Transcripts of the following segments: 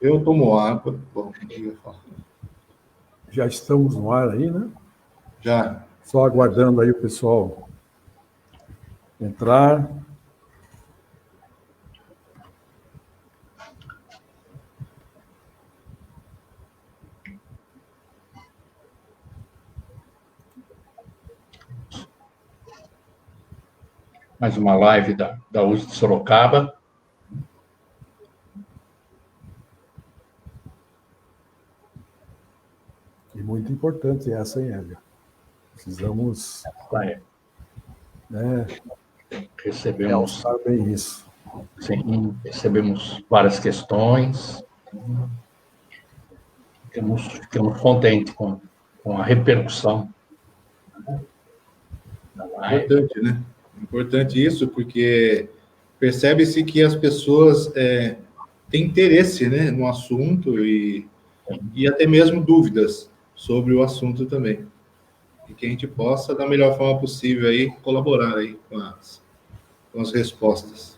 Eu tomo água. Bom, eu ia falar. Já estamos no ar aí, né? Já. Só aguardando aí o pessoal entrar. Mais uma live da USP de Sorocaba. E muito importante essa, hein, Hélio? Precisamos Recebemos bem isso. Sim, recebemos várias questões. Ficamos contentes com a repercussão da live. Importante, né? Importante isso, porque percebe-se que as pessoas têm interesse, né, no assunto e até mesmo dúvidas sobre o assunto também. E que a gente possa, da melhor forma possível, aí, colaborar aí com as respostas.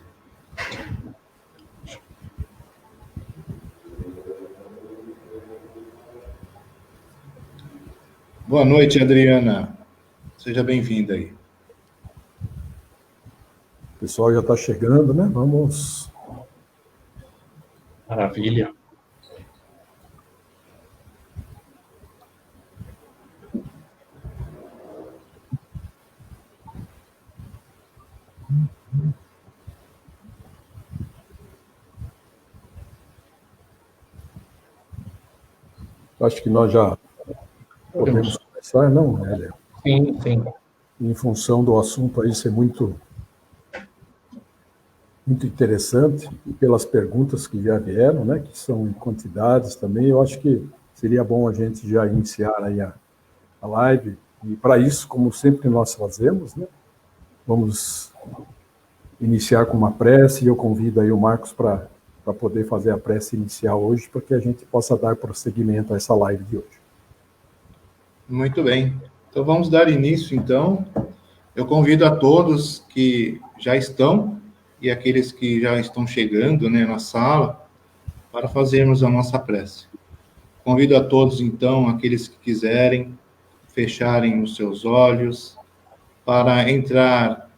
Boa noite, Adriana. Seja bem-vinda aí. O pessoal já está chegando, né? Vamos. Maravilha. Acho que nós já podemos começar, não, Hélio? Sim, sim. Em função do assunto aí ser muito interessante, e pelas perguntas que já vieram, né, que são em quantidades também, eu acho que seria bom a gente já iniciar aí a live, e para isso, como sempre nós fazemos, né, vamos iniciar com uma prece, e eu convido aí o Marcos para poder fazer a prece inicial hoje, para que a gente possa dar prosseguimento a essa live de hoje. Muito bem. Então, vamos dar início, então. Eu convido a todos que já estão e aqueles que já estão chegando, né, na sala, para fazermos a nossa prece. Convido a todos, então, aqueles que quiserem, fecharem os seus olhos para entrar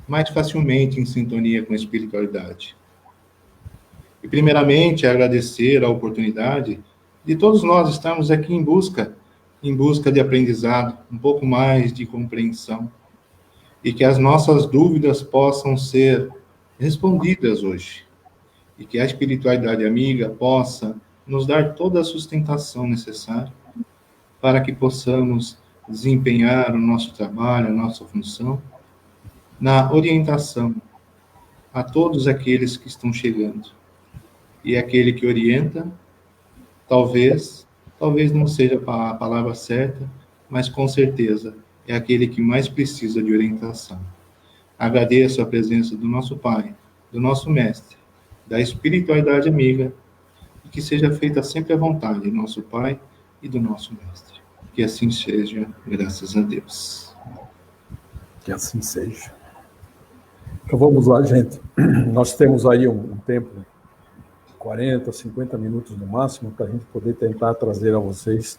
mais facilmente em sintonia com a espiritualidade. E, primeiramente, agradecer a oportunidade de todos nós estarmos aqui em busca de aprendizado, um pouco mais de compreensão, e que as nossas dúvidas possam ser respondidas hoje, e que a espiritualidade amiga possa nos dar toda a sustentação necessária para que possamos desempenhar o nosso trabalho, a nossa função, na orientação a todos aqueles que estão chegando. E aquele que orienta, talvez não seja a palavra certa, mas com certeza é aquele que mais precisa de orientação. Agradeço a presença do nosso Pai, do nosso Mestre, da espiritualidade amiga, e que seja feita sempre a vontade do nosso Pai e do nosso Mestre. Que assim seja, graças a Deus. Que assim seja. Então vamos lá, gente. Nós temos aí um tempo, 40, 50 minutos no máximo, para a gente poder tentar trazer a vocês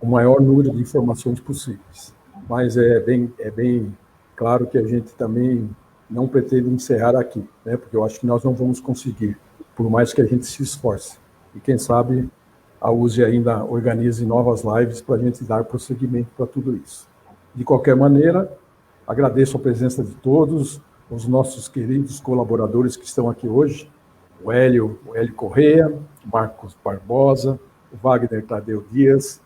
o maior número de informações possíveis. Mas é bem claro que a gente também não pretende encerrar aqui, né? Porque eu acho que nós não vamos conseguir, por mais que a gente se esforce. E quem sabe a USE ainda organize novas lives para a gente dar prosseguimento para tudo isso. De qualquer maneira, agradeço a presença de todos, os nossos queridos colaboradores que estão aqui hoje, o Hélio Correia, Marcos Barbosa, o Wagner Tadeu Dias,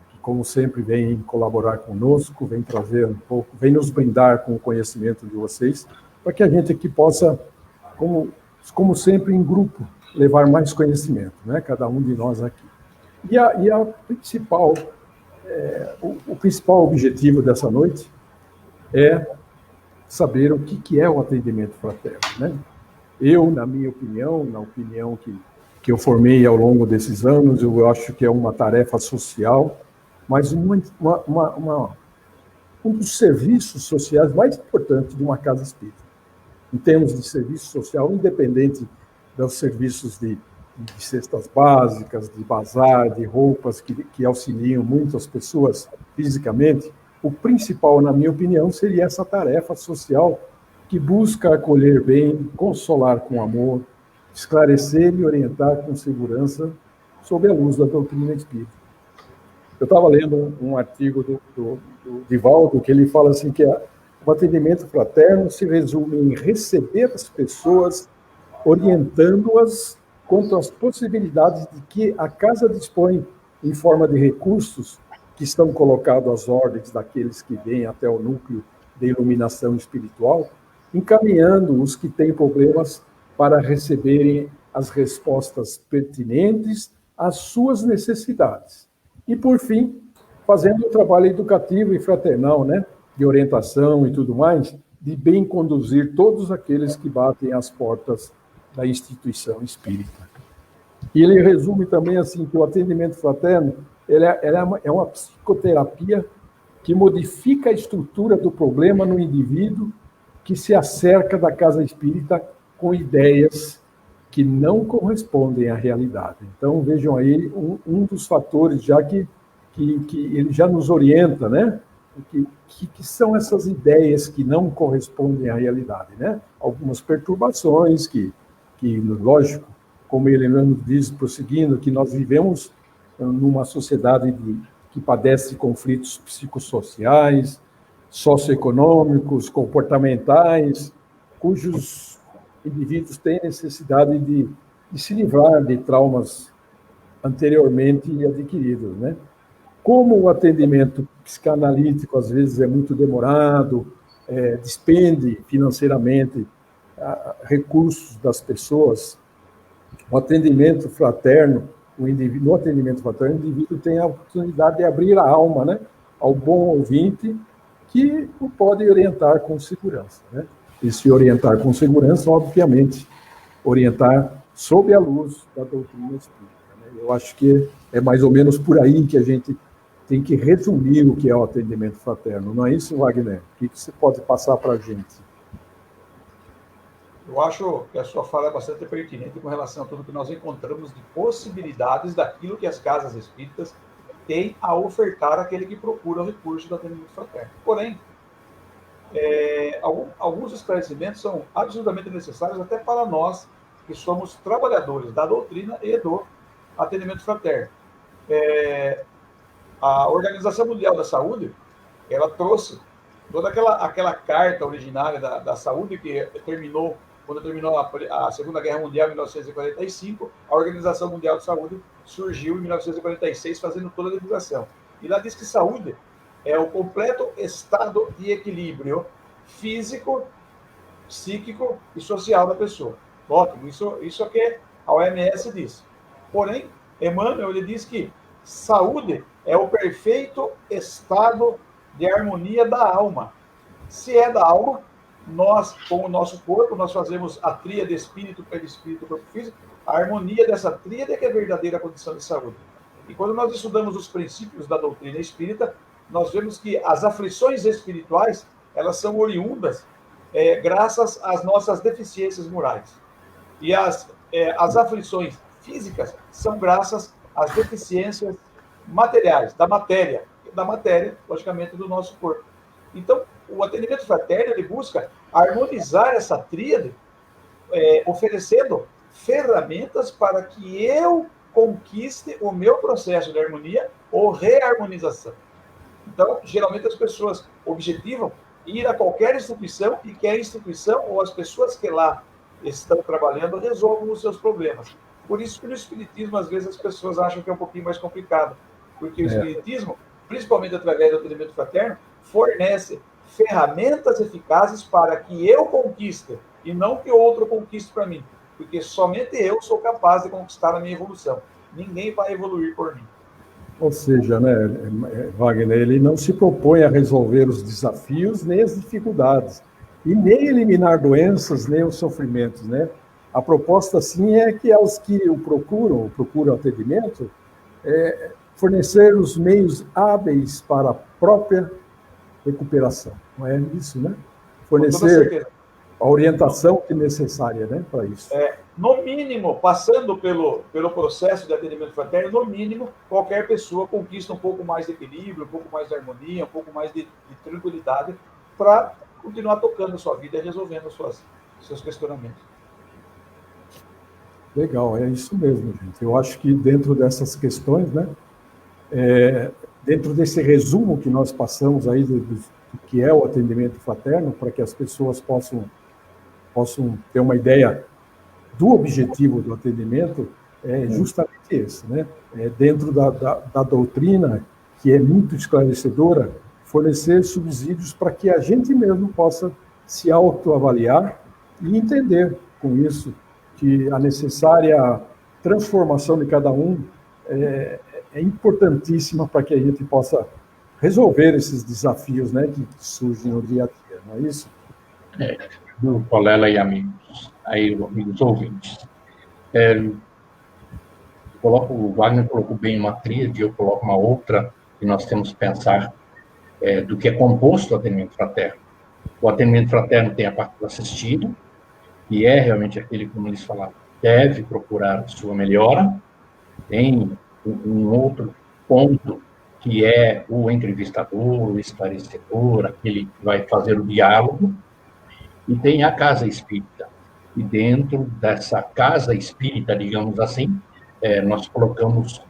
que, como sempre, vem colaborar conosco, vem trazer um pouco, vem nos brindar com o conhecimento de vocês, para que a gente aqui possa, como sempre, em grupo, levar mais conhecimento, né? Cada um de nós aqui. E a principal, o principal objetivo dessa noite é saber o que é o atendimento fraterno, né? Eu, na minha opinião, na opinião que eu formei ao longo desses anos, eu acho que é uma tarefa social, mas um dos serviços sociais mais importantes de uma casa espírita. Em termos de serviço social, independente dos serviços de de cestas básicas, de bazar, de roupas que auxiliam muitas pessoas fisicamente, o principal, na minha opinião, seria essa tarefa social que busca acolher bem, consolar com amor, esclarecer e orientar com segurança sob a luz da doutrina espírita. Eu estava lendo um artigo do Divaldo, que ele fala assim que o atendimento fraterno se resume em receber as pessoas, orientando-as quanto às possibilidades de que a casa dispõe em forma de recursos que estão colocados às ordens daqueles que vêm até o núcleo de iluminação espiritual, encaminhando os que têm problemas para receberem as respostas pertinentes às suas necessidades. E, por fim, fazendo um trabalho educativo e fraternal, né, de orientação e tudo mais, de bem conduzir todos aqueles que batem às portas da instituição espírita. E ele resume também assim que o atendimento fraterno é uma psicoterapia que modifica a estrutura do problema no indivíduo que se acerca da casa espírita com ideias que não correspondem à realidade. Então, vejam aí um dos fatores já que ele já nos orienta, né? Que são essas ideias que não correspondem à realidade, né? Algumas perturbações que lógico, como ele mesmo diz, prosseguindo, que nós vivemos numa sociedade que padece conflitos psicossociais, socioeconômicos, comportamentais, cujos indivíduos têm necessidade de se livrar de traumas anteriormente adquiridos, né? Como o atendimento psicanalítico às vezes é muito demorado, despende financeiramente recursos das pessoas, o atendimento fraterno, no atendimento fraterno, o indivíduo tem a oportunidade de abrir a alma, né, ao bom ouvinte, que o pode orientar com segurança, né? E se orientar com segurança, obviamente, orientar sob a luz da doutrina espírita, né? Eu acho que é mais ou menos por aí que a gente tem que resumir o que é o atendimento fraterno. Não é isso, Wagner? O que você pode passar para a gente? Eu acho que a sua fala é bastante pertinente com relação a tudo que nós encontramos de possibilidades daquilo que as casas espíritas têm a ofertar àquele que procura o recurso do atendimento fraterno. Porém, alguns esclarecimentos são absolutamente necessários até para nós que somos trabalhadores da doutrina e do atendimento fraterno. A Organização Mundial da Saúde, ela trouxe toda aquela carta originária da saúde que terminou quando terminou a Segunda Guerra Mundial, em 1945, a Organização Mundial de Saúde surgiu em 1946, fazendo toda a divulgação. E lá diz que saúde é o completo estado de equilíbrio físico, psíquico e social da pessoa. Ótimo, isso é que a OMS diz. Porém, Emmanuel ele diz que saúde é o perfeito estado de harmonia da alma. Se é da alma, nós, com o nosso corpo, nós fazemos a tríade espírito, perispírito, corpo físico, a harmonia dessa tríade é que é a verdadeira condição de saúde. E quando nós estudamos os princípios da doutrina espírita, nós vemos que as aflições espirituais, elas são oriundas graças às nossas deficiências morais. E as aflições físicas são graças às deficiências materiais, da matéria, logicamente, do nosso corpo. Então, o atendimento fraterno, ele busca harmonizar essa tríade, oferecendo ferramentas para que eu conquiste o meu processo de harmonia ou reharmonização. Então, geralmente as pessoas objetivam ir a qualquer instituição e que a instituição ou as pessoas que lá estão trabalhando resolvam os seus problemas. Por isso que no Espiritismo, às vezes, as pessoas acham que é um pouquinho mais complicado, porque o Espiritismo, principalmente através do atendimento fraterno, fornece ferramentas eficazes para que eu conquiste e não que outro conquiste para mim, porque somente eu sou capaz de conquistar a minha evolução. Ninguém vai evoluir por mim. Ou seja, né, Wagner, ele não se propõe a resolver os desafios nem as dificuldades, e nem eliminar doenças, nem os sofrimentos, né? A proposta, sim, é que aos que o procuram atendimento, fornecer os meios hábeis para a própria recuperação. Não é isso, né? Fornecer a orientação que é necessária, né, para isso. No mínimo, passando pelo processo de atendimento fraterno, no mínimo, qualquer pessoa conquista um pouco mais de equilíbrio, um pouco mais de harmonia, um pouco mais de tranquilidade para continuar tocando a sua vida e resolvendo seus questionamentos. Legal, é isso mesmo, gente. Eu acho que dentro dessas questões, né, dentro desse resumo que nós passamos aí do que é o atendimento fraterno, para que as pessoas possam ter uma ideia do objetivo do atendimento, é justamente esse, né? Dentro da doutrina, que é muito esclarecedora, fornecer subsídios para que a gente mesmo possa se autoavaliar e entender com isso que a necessária transformação de cada um é importantíssima para que a gente possa resolver esses desafios, né, que surgem no dia a dia, não é isso? Colela e amigos, amigos ouvintes. O Wagner colocou bem uma tríade, eu coloco uma outra, que nós temos que pensar do que é composto o atendimento fraterno. O atendimento fraterno tem a parte do assistido, que é realmente aquele, como eles falaram, deve procurar sua melhora. Tem um outro ponto, que é o entrevistador, o esclarecedor, aquele que vai fazer o diálogo, e tem a casa espírita. E dentro dessa casa espírita, digamos assim, nós colocamos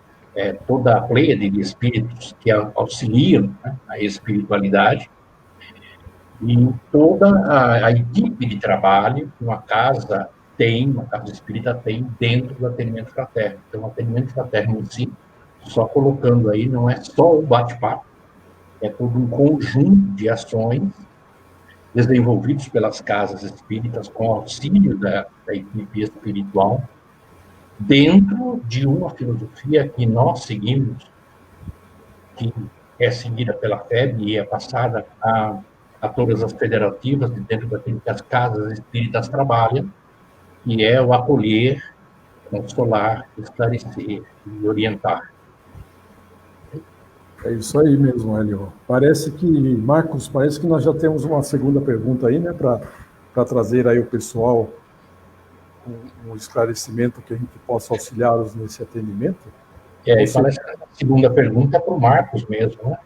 toda a pleiade de espíritos que auxiliam, né, a espiritualidade, e toda a equipe de trabalho que uma casa espírita tem dentro do atendimento fraterno. Então, o atendimento fraterno em si, só colocando aí, não é só o bate-papo, é todo um conjunto de ações desenvolvidos pelas casas espíritas com auxílio da equipe espiritual, dentro de uma filosofia que nós seguimos, que é seguida pela FEB e é passada a todas as federativas, dentro daquilo que as casas espíritas trabalham, que é o acolher, consolar, esclarecer e orientar. É isso aí mesmo, Hélio. Marcos, parece que nós já temos uma segunda pergunta aí, né, para trazer aí o pessoal um esclarecimento que a gente possa auxiliá-los nesse atendimento. E parece que a segunda pergunta é para o Marcos mesmo, né?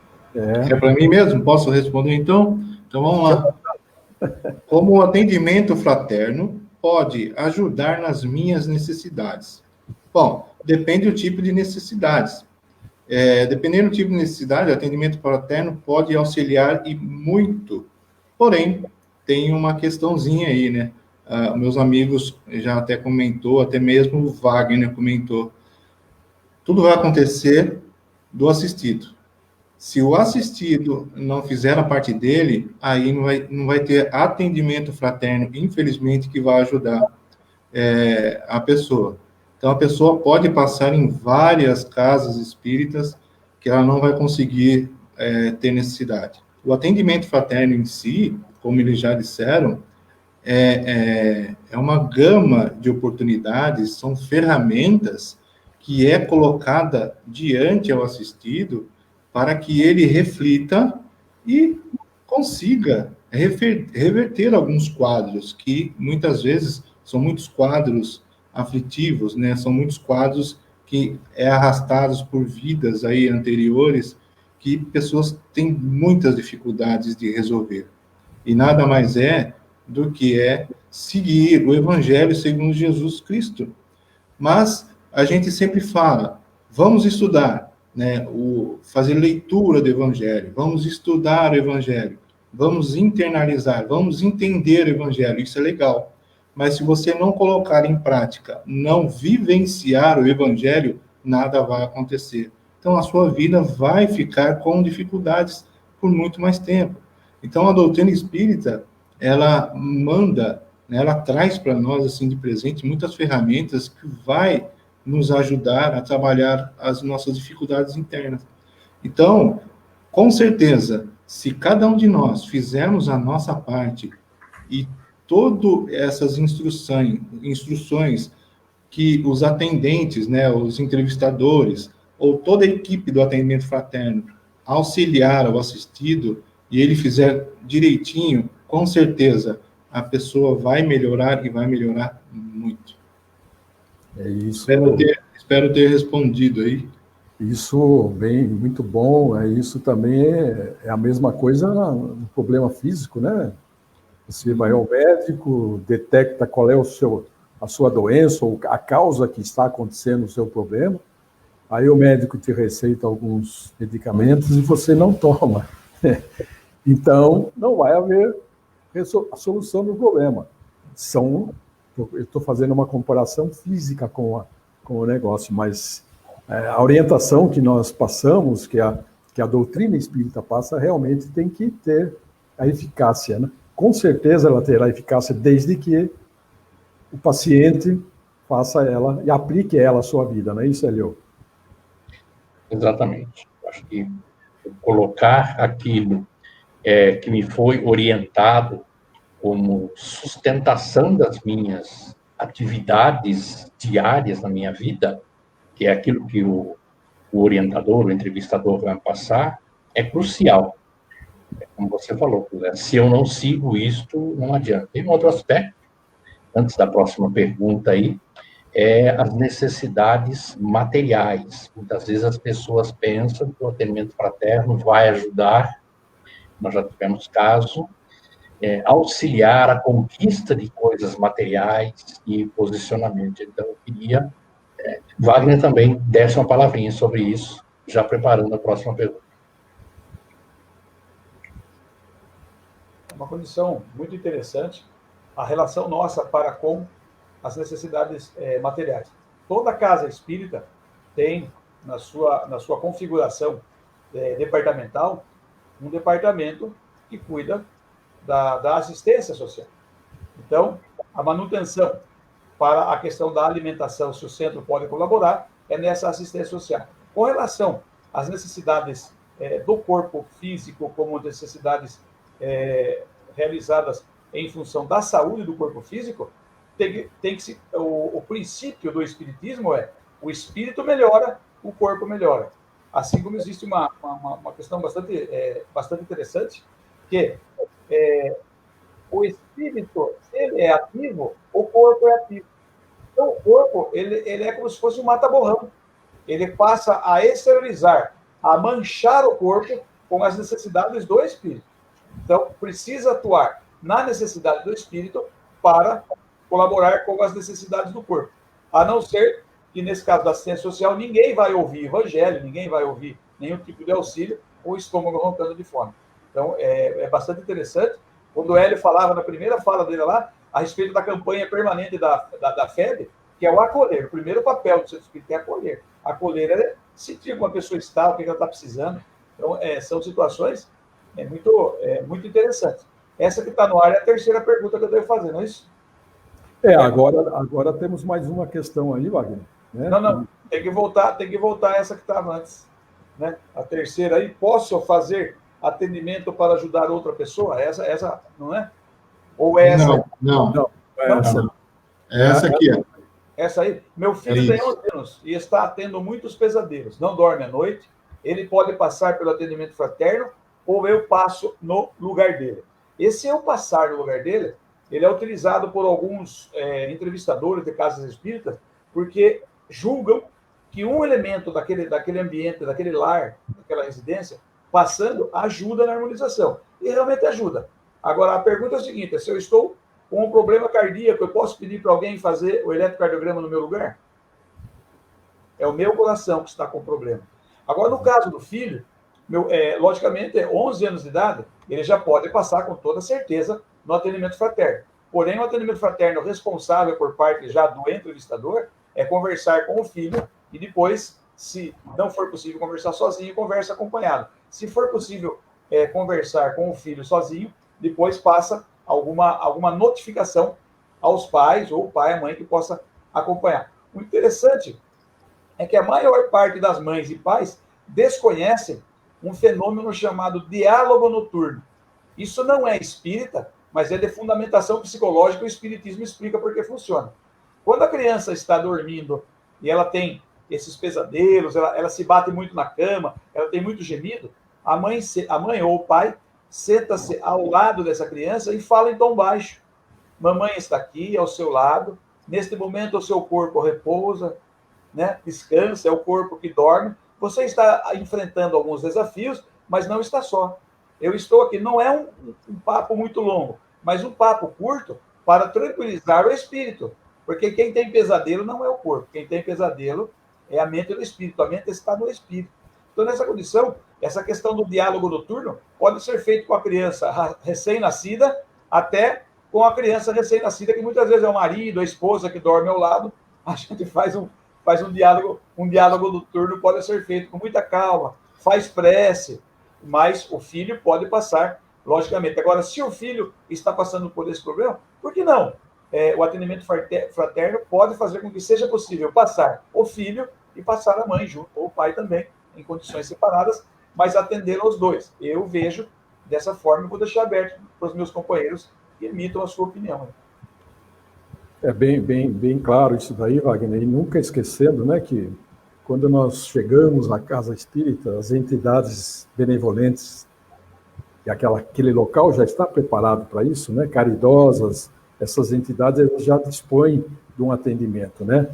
É para mim mesmo? Posso responder, então? Então, vamos lá. Como o atendimento fraterno pode ajudar nas minhas necessidades? Bom, depende do tipo de necessidades. Dependendo do tipo de necessidade, o atendimento fraterno pode auxiliar e muito. Porém, tem uma questãozinha aí, né? Meus amigos já até comentou, até mesmo o Wagner comentou. Tudo vai acontecer do assistido. Se o assistido não fizer a parte dele, aí não vai ter atendimento fraterno, infelizmente, que vai ajudar a pessoa. Então, a pessoa pode passar em várias casas espíritas que ela não vai conseguir ter necessidade. O atendimento fraterno em si, como eles já disseram, é uma gama de oportunidades, são ferramentas que é colocada diante ao assistido para que ele reflita e consiga reverter alguns quadros que, muitas vezes, são muitos quadros aflitivos, né? São muitos quadros que arrastados por vidas aí anteriores que pessoas têm muitas dificuldades de resolver. E nada mais do que seguir o Evangelho segundo Jesus Cristo. Mas a gente sempre fala, vamos estudar, né? Fazer leitura do Evangelho, vamos estudar o Evangelho, vamos internalizar, vamos entender o Evangelho, isso é legal. Mas se você não colocar em prática, não vivenciar o Evangelho, nada vai acontecer. Então, a sua vida vai ficar com dificuldades por muito mais tempo. Então, a doutrina espírita, ela manda, né, ela traz para nós, assim, de presente, muitas ferramentas que vai nos ajudar a trabalhar as nossas dificuldades internas. Então, com certeza, se cada um de nós fizermos a nossa parte e todas essas instruções que os atendentes, né, os entrevistadores, ou toda a equipe do atendimento fraterno auxiliar ao assistido, e ele fizer direitinho, com certeza, a pessoa vai melhorar, e vai melhorar muito. É isso. Espero ter respondido aí. Isso, bem, muito bom. Isso também é a mesma coisa no problema físico, né? Você vai ao médico, detecta qual é a sua doença ou a causa que está acontecendo no seu problema. Aí o médico te receita alguns medicamentos e você não toma. Então, não vai haver a solução do problema. Eu estou fazendo uma comparação física com o negócio, mas a orientação que nós passamos, que a doutrina espírita passa, realmente tem que ter a eficácia, né? Com certeza ela terá eficácia desde que o paciente faça ela e aplique ela à sua vida, não é isso, Helio? Exatamente. Acho que colocar aquilo que me foi orientado como sustentação das minhas atividades diárias na minha vida, que é aquilo que o orientador, o entrevistador vai passar, é crucial. Como você falou, se eu não sigo isto, não adianta. Tem um outro aspecto, antes da próxima pergunta aí, as necessidades materiais. Muitas vezes as pessoas pensam que o atendimento fraterno vai ajudar, nós já tivemos caso, auxiliar a conquista de coisas materiais e posicionamento. Então, eu queria Wagner também desse uma palavrinha sobre isso, já preparando a próxima pergunta. Uma condição muito interessante, a relação nossa para com as necessidades materiais. Toda casa espírita tem, na sua configuração departamental, um departamento que cuida da assistência social. Então, a manutenção para a questão da alimentação, se o centro pode colaborar, é nessa assistência social. Com relação às necessidades do corpo físico, como necessidades realizadas em função da saúde do corpo físico, o princípio do espiritismo o espírito melhora, o corpo melhora. Assim como existe uma questão bastante interessante, que o espírito, se ele é ativo, o corpo é ativo. Então, o corpo ele é como se fosse um mata-borrão. Ele passa a exteriorizar, a manchar o corpo com as necessidades do espírito. Então, precisa atuar na necessidade do espírito para colaborar com as necessidades do corpo. A não ser que, nesse caso da assistência social, ninguém vai ouvir evangelho, ninguém vai ouvir nenhum tipo de auxílio com o estômago roncando de fome. Então, é bastante interessante. Quando o Hélio falava na primeira fala dele lá, a respeito da campanha permanente da FEB, que é o acolher. O primeiro papel do centro espírita é acolher. Acolher é sentir como a pessoa está, o que ela está precisando. Então, são situações muito interessantes. Essa que está no ar é a terceira pergunta que eu devo fazer, não é isso? Agora temos mais uma questão aí, Wagner. Né? Não, tem que voltar essa que estava antes. Né? A terceira aí, posso fazer atendimento para ajudar outra pessoa? Essa não é? Ou é essa? Não. Essa aqui é. Essa aí. Meu filho tem 11 anos e está tendo muitos pesadelos. Não dorme à noite. Ele pode passar pelo atendimento fraterno ou eu passo no lugar dele. Esse eu passar no lugar dele, ele é utilizado por alguns entrevistadores de casas espíritas, porque julgam que um elemento daquele ambiente, daquele lar, daquela residência, passando, ajuda na harmonização. E realmente ajuda. Agora, a pergunta é a seguinte: se eu estou com um problema cardíaco, eu posso pedir para alguém fazer o eletrocardiograma no meu lugar? É o meu coração que está com problema. Agora, no caso do filho, logicamente, 11 anos de idade, ele já pode passar com toda certeza no atendimento fraterno. Porém, o atendimento fraterno responsável por parte já do entrevistador é conversar com o filho e depois, se não for possível conversar sozinho, conversa acompanhado. Se for possível conversar com o filho sozinho, depois passa alguma notificação aos pais ou o pai, a mãe que possa acompanhar. O interessante é que a maior parte das mães e pais desconhecem um fenômeno chamado diálogo noturno. Isso não é espírita, mas é de fundamentação psicológica, o espiritismo explica por que funciona. Quando a criança está dormindo e ela tem esses pesadelos, ela se bate muito na cama, ela tem muito gemido, a mãe ou o pai senta-se ao lado dessa criança e fala em tom baixo. mamãe está aqui, ao seu lado, neste momento o seu corpo repousa, né? Descansa, é o corpo que dorme. Você está enfrentando alguns desafios, mas não está só. Eu estou aqui, não é um papo muito longo, mas um papo curto para tranquilizar o espírito. Porque quem tem pesadelo não é o corpo, quem tem pesadelo é a mente do espírito, a mente está no espírito. Então, nessa condição, essa questão do diálogo noturno pode ser feito com a criança recém-nascida até com a criança recém-nascida, que muitas vezes é o marido, a esposa que dorme ao lado. A gente faz um diálogo noturno, pode ser feito com muita calma, faz prece, mas o filho pode passar, logicamente. Agora, se o filho está passando por esse problema, por que não? O atendimento fraterno pode fazer com que seja possível passar o filho e passar a mãe junto, ou o pai também, em condições separadas, mas atender aos dois. Eu vejo dessa forma, vou deixar aberto para os meus companheiros que emitam a sua opinião. É bem claro isso daí, Wagner, e nunca esquecendo, né, que quando nós chegamos na casa espírita, as entidades benevolentes, e aquele local já está preparado para isso, né, caridosas, essas entidades já dispõem de um atendimento, né,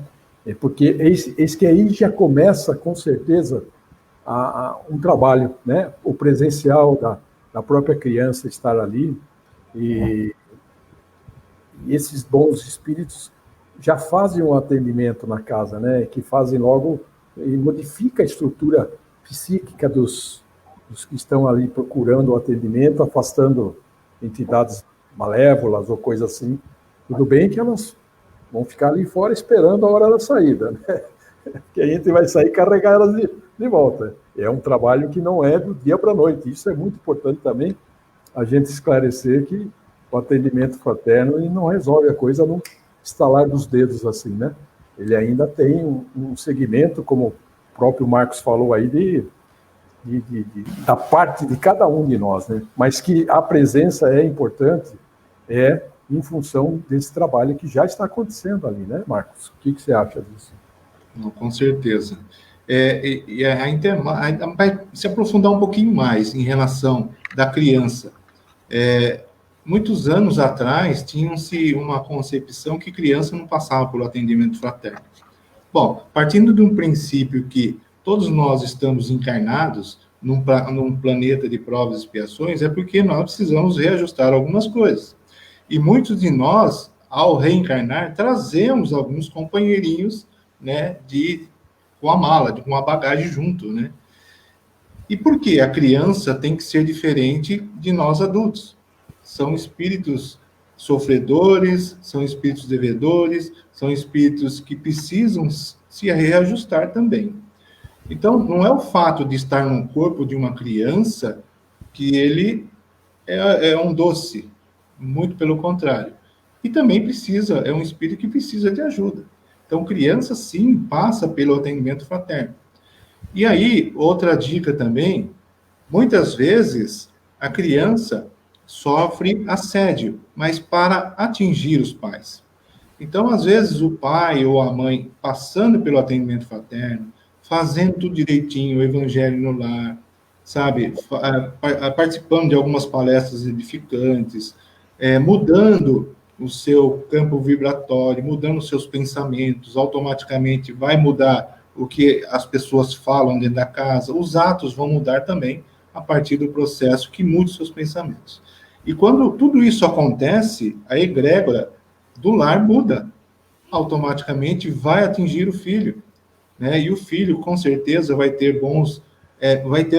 porque eis que aí já começa, com certeza, um trabalho, né, o presencial da própria criança estar ali, e esses bons espíritos já fazem um atendimento na casa, né, que fazem logo, e modifica a estrutura psíquica dos que estão ali procurando o atendimento, afastando entidades malévolas ou coisa assim. Tudo bem que elas vão ficar ali fora esperando a hora da saída, né? Que a gente vai sair e carregar elas de volta. É um trabalho que não é do dia para a noite. Isso é muito importante também, a gente esclarecer que o atendimento fraterno ele não resolve a coisa no estalar dos dedos, assim, né? Ele ainda tem um segmento, como o próprio Marcos falou aí, da parte de cada um de nós, né? Mas que a presença é importante, em função desse trabalho que já está acontecendo ali, né, Marcos? O que você acha disso? Não, com certeza. A gente vai se aprofundar um pouquinho mais em relação da criança. Muitos anos atrás, tinha-se uma concepção que criança não passava pelo atendimento fraterno. Bom, partindo de um princípio que todos nós estamos encarnados num planeta de provas e expiações, é porque nós precisamos reajustar algumas coisas. E muitos de nós, ao reencarnar, trazemos alguns companheirinhos, né, com a mala, com a bagagem junto, né? E por que a criança tem que ser diferente de nós adultos? São espíritos sofredores, são espíritos devedores, são espíritos que precisam se reajustar também. Então, não é o fato de estar no corpo de uma criança que ele é um doce, muito pelo contrário. E também é um espírito que precisa de ajuda. Então, criança, sim, passa pelo atendimento fraterno. E aí, outra dica também, muitas vezes a criança sofre assédio, mas para atingir os pais. Então, às vezes, o pai ou a mãe, passando pelo atendimento fraterno, fazendo tudo direitinho, o evangelho no lar, sabe, participando de algumas palestras edificantes, mudando o seu campo vibratório, mudando os seus pensamentos, automaticamente vai mudar o que as pessoas falam dentro da casa, os atos vão mudar também a partir do processo que muda os seus pensamentos. E quando tudo isso acontece, a egrégora do lar muda, automaticamente vai atingir o filho, né? E o filho, com certeza, vai ter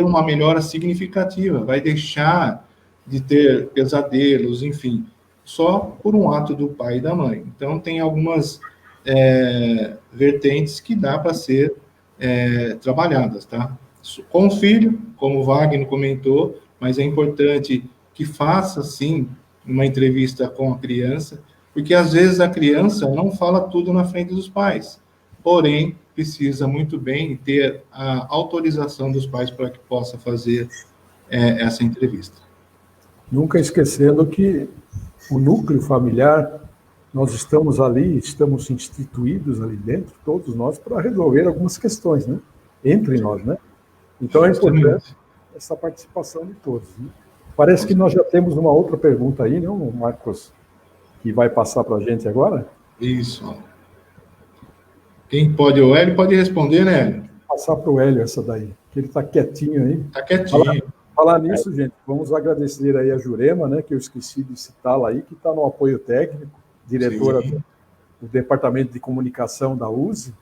uma melhora significativa, vai deixar de ter pesadelos, enfim, só por um ato do pai e da mãe. Então, tem algumas vertentes que dá para ser trabalhadas, tá? Com o filho, como o Wagner comentou, mas é importante que faça, sim, uma entrevista com a criança, porque às vezes a criança não fala tudo na frente dos pais, porém, precisa muito bem ter a autorização dos pais para que possa fazer essa entrevista. Nunca esquecendo que o núcleo familiar, nós estamos ali, estamos instituídos ali dentro, todos nós, para resolver algumas questões, né? Entre nós, né? Então é importante essa participação de todos, né? Parece que nós já temos uma outra pergunta aí, não, Marcos? que vai passar para a gente agora? Isso. Ó. Quem pode, o Hélio pode responder, né, Hélio? Passar para o Hélio essa daí, que ele está quietinho aí. Está quietinho. Falar nisso, gente, vamos agradecer aí a Jurema, né, que eu esqueci de citá-la aí, que está no apoio técnico, diretora do Departamento de Comunicação da USE,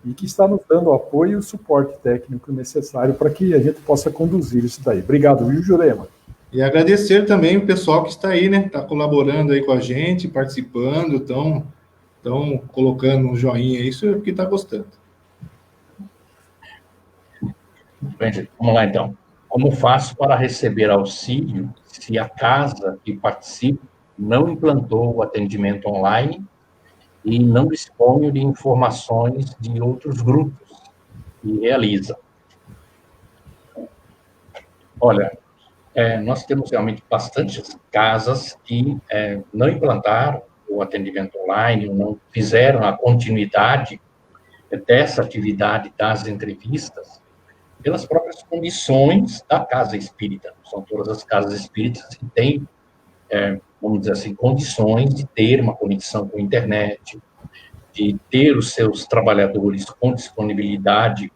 e que está nos dando o apoio e o suporte técnico necessário para que a gente possa conduzir isso daí. Obrigado, viu, Jurema? E agradecer também o pessoal que está aí, né? Está colaborando aí com a gente, participando, estão colocando um joinha, isso é porque está gostando. Bem, gente, vamos lá, então. Como faço para receber auxílio se a casa que participo não implantou o atendimento online e não disponho de informações de outros grupos que realizam? Olha, nós temos realmente bastantes casas que não implantaram o atendimento online, não fizeram a continuidade dessa atividade das entrevistas, pelas próprias condições da casa espírita. São todas as casas espíritas que têm, vamos dizer assim, condições de ter uma conexão com a internet, de ter os seus trabalhadores com disponibilidade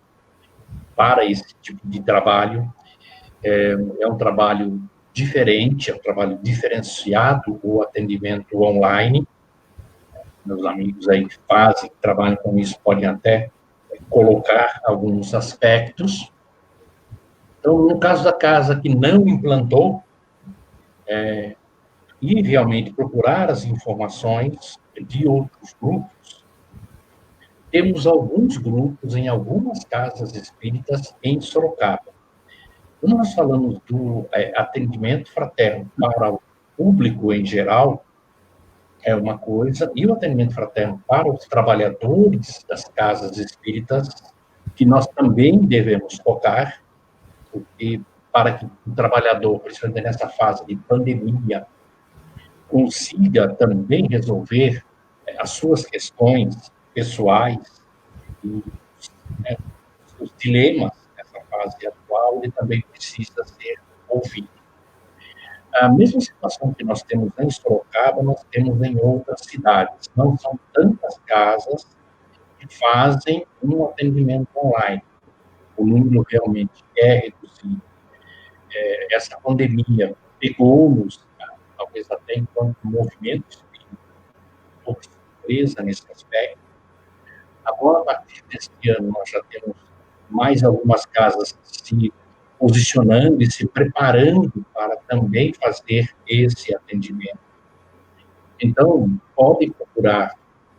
para esse tipo de trabalho. É um trabalho diferente, é um trabalho diferenciado, o atendimento online. Meus amigos aí que trabalham com isso, podem até colocar alguns aspectos. Então, no caso da casa que não implantou, e realmente procurar as informações de outros grupos, temos alguns grupos em algumas casas espíritas em Sorocaba. Quando nós falamos do atendimento fraterno para o público em geral, é uma coisa, e o atendimento fraterno para os trabalhadores das casas espíritas, que nós também devemos tocar, porque para que o trabalhador, principalmente nessa fase de pandemia, consiga também resolver as suas questões pessoais e os dilemas nessa fase atual, ele também precisa ser ouvido. A mesma situação que nós temos em Sorocaba, nós temos em outras cidades. Não são tantas casas que fazem um atendimento online. O número realmente é reduzido. Essa pandemia pegou-nos, talvez até enquanto movimento espírita, um pouco de surpresa nesse aspecto. Agora, a partir deste ano, nós já temos mais algumas casas se posicionando e se preparando para também fazer esse atendimento. Então, pode procurar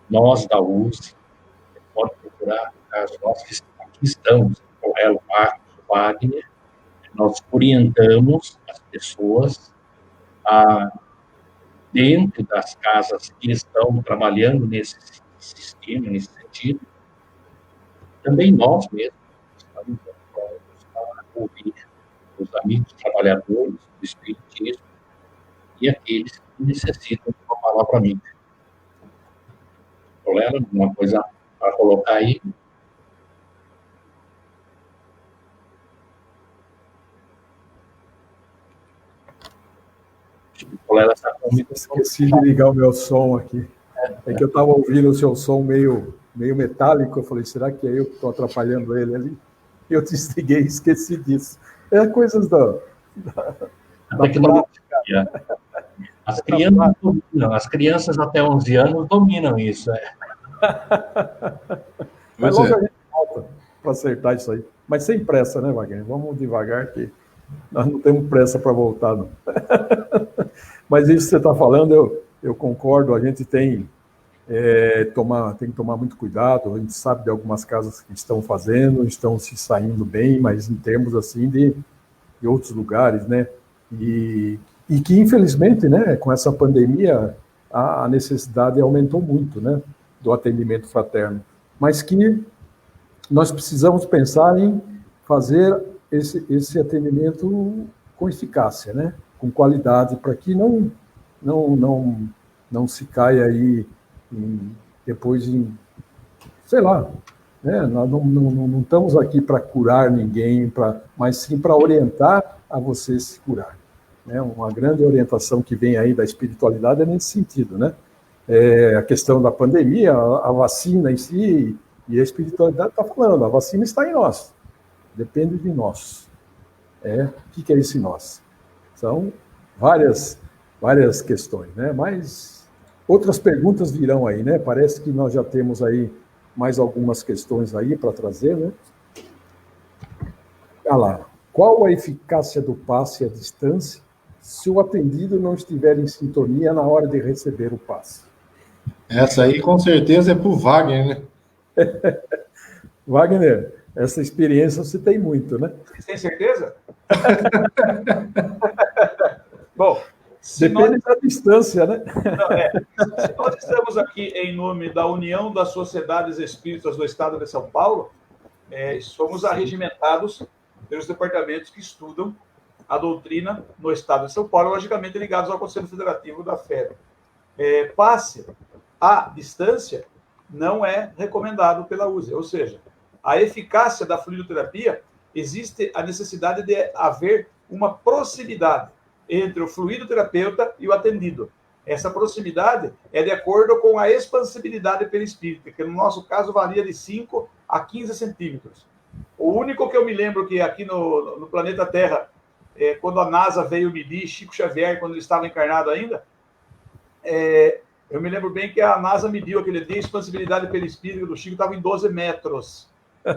nós da USE, pode procurar, no caso, nós que aqui estamos, o Hélio, Marcos, Wagner, nós orientamos as pessoas dentro das casas que estão trabalhando nesse sistema, nesse sentido, também nós mesmos estamos prontos para ouvir os amigos trabalhadores do Espiritismo e aqueles que necessitam de uma palavra amiga. Colega, alguma coisa para colocar aí? Colega, está comigo. Esqueci de ligar o meu som aqui. É que eu estava ouvindo o seu som meio metálico. Eu falei, será que é eu que estou atrapalhando ele ali? Eu desliguei e esqueci disso. É coisas da tecnologia. As crianças até 11 anos dominam isso. Mas logo a gente volta para acertar isso aí. Mas sem pressa, né, Wagner? Vamos devagar, que nós não temos pressa para voltar, não. Mas isso que você está falando, eu concordo, a gente tem que tomar muito cuidado. A gente sabe de algumas casas que estão fazendo, estão se saindo bem, mas em termos assim de outros lugares, né? E que, infelizmente, né, com essa pandemia, a necessidade aumentou muito, né, do atendimento fraterno. Mas que nós precisamos pensar em fazer esse atendimento com eficácia, né, com qualidade, para que não se caia aí depois em, sei lá, né, nós não estamos aqui para curar ninguém, mas sim para orientar a você se curar. Né? Uma grande orientação que vem aí da espiritualidade é nesse sentido, né? a questão da pandemia, a vacina em si, e a espiritualidade está falando, a vacina está em nós, depende de nós. O que é isso em nós? São várias questões, né? Mas outras perguntas virão aí, né? Parece que nós já temos aí mais algumas questões aí para trazer, né? Olha lá. Qual a eficácia do passe à distância se o atendido não estiver em sintonia na hora de receber o passe? Essa aí, com certeza, é para o Wagner, né? Wagner, essa experiência você tem muito, né? Você tem certeza? Bom, depende da distância, né? Se nós estamos aqui em nome da União das Sociedades Espíritas do Estado de São Paulo, somos arregimentados pelos departamentos que estudam a doutrina no Estado de São Paulo, logicamente ligados ao Conselho Federativo da FEB. Passe à distância não é recomendado pela USE, ou seja, a eficácia da fluidoterapia, existe a necessidade de haver uma proximidade entre o fluidoterapeuta e o atendido. Essa proximidade é de acordo com a expansibilidade perispírita, que no nosso caso varia de 5 a 15 centímetros. O único que eu me lembro que aqui no planeta Terra, quando a NASA veio medir, Chico Xavier, quando ele estava encarnado ainda, eu me lembro bem que a NASA mediu aquele dia, a expansibilidade perispírita do Chico estava em 12 metros.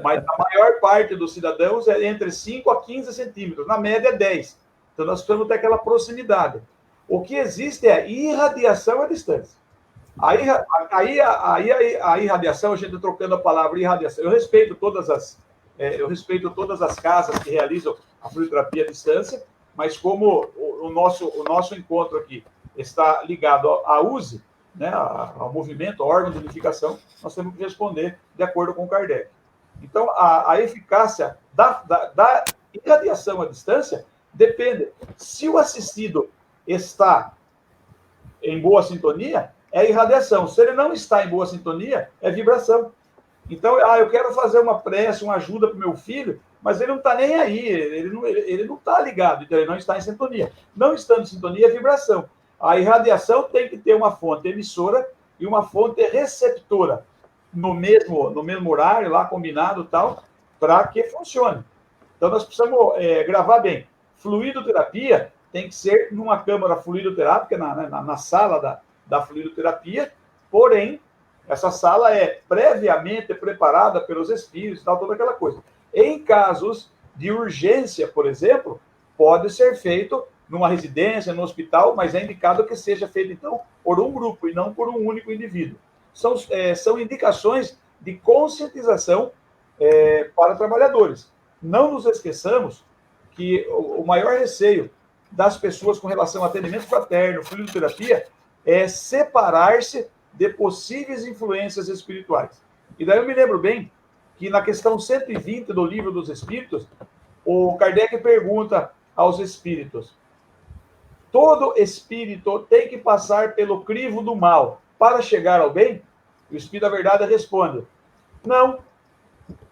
Mas a maior parte dos cidadãos é entre 5 a 15 centímetros, na média é 10. Então nós precisamos ter aquela proximidade. O que existe é irradiação à distância. A irradiação, a gente trocando a palavra irradiação, eu respeito todas as casas que realizam a fluidoterapia à distância, mas como o nosso encontro aqui está ligado à USE, né, ao movimento, ao órgão de unificação, nós temos que responder de acordo com Kardec. Então, a eficácia da irradiação à distância depende. Se o assistido está em boa sintonia, é irradiação. Se ele não está em boa sintonia, é vibração. Então, eu quero fazer uma prece, uma ajuda para o meu filho, mas ele não está nem aí, ele não está ligado, então ele não está em sintonia. Não estando em sintonia, é vibração. A irradiação tem que ter uma fonte emissora e uma fonte receptora no mesmo horário, lá combinado e tal, para que funcione. Então, nós precisamos gravar bem. Fluidoterapia tem que ser numa câmara fluidoterápica, na sala da fluidoterapia, porém, essa sala é previamente preparada pelos espíritos, tal, toda aquela coisa. Em casos de urgência, por exemplo, pode ser feito numa residência, no hospital, mas é indicado que seja feito, então, por um grupo e não por um único indivíduo. São indicações de conscientização para trabalhadores. Não nos esqueçamos que o maior receio das pessoas com relação ao atendimento fraterno, fluidoterapia, é separar-se de possíveis influências espirituais. E daí eu me lembro bem que na questão 120 do Livro dos Espíritos, o Kardec pergunta aos espíritos: todo espírito tem que passar pelo crivo do mal para chegar ao bem? O Espírito da Verdade responde: